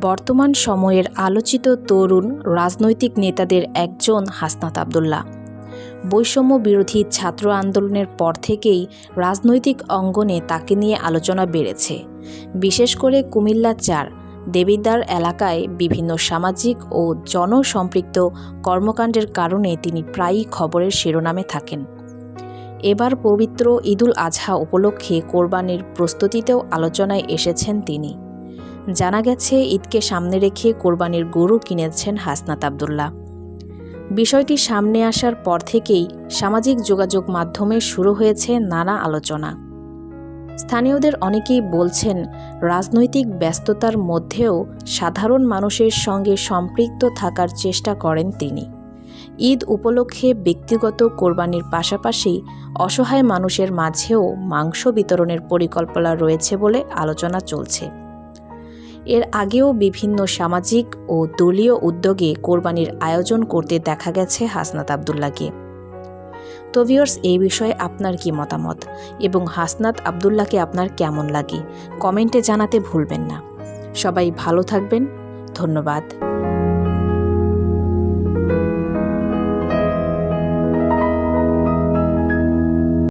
বর্তমান সময়ের আলোচিত তরুণ রাজনৈতিক নেতাদের একজন হাসনাত আব্দুল্লাহ। বৈষম্য বিরোধী ছাত্র আন্দোলনের পর থেকেই রাজনৈতিক অঙ্গনে তাকে নিয়ে আলোচনা বেড়েছে। বিশেষ করে কুমিল্লা-৪ দেবিদ্বার এলাকায় বিভিন্ন সামাজিক ও জনসম্পৃক্ত কর্মকাণ্ডের কারণে তিনি প্রায়ই খবরের শিরোনামে থাকেন। এবার পবিত্র ঈদুল আজহা উপলক্ষে কোরবানির প্রস্তুতিতেও আলোচনায় এসেছেন তিনি। জানা গেছে, ঈদকে সামনে রেখে কোরবানির গরু কিনেছেন হাসনাত আব্দুল্লাহ। বিষয়টি সামনে আসার পর থেকেই সামাজিক যোগাযোগ মাধ্যমে শুরু হয়েছে নানা আলোচনা। স্থানীয়দের অনেকেই বলছেন, রাজনৈতিক ব্যস্ততার মধ্যেও সাধারণ মানুষের সঙ্গে সম্পৃক্ত থাকার চেষ্টা করেন তিনি। ঈদ উপলক্ষে ব্যক্তিগত কোরবানির পাশাপাশি অসহায় মানুষের মাঝেও মাংস বিতরণের পরিকল্পনা রয়েছে বলে আলোচনা চলছে। এর আগেও বিভিন্ন সামাজিক ও দলীয় উদ্যোগে কোরবানির আয়োজন করতে দেখা গেছে হাসনাত আব্দুল্লাহকে। তো ভিউয়ার্স, এই বিষয়ে আপনার কি মতামত এবং হাসনাত আব্দুল্লাহকে আপনার কেমন লাগে কমেন্টে জানাতে ভুলবেন না। সবাই ভালো থাকবেন। ধন্যবাদ।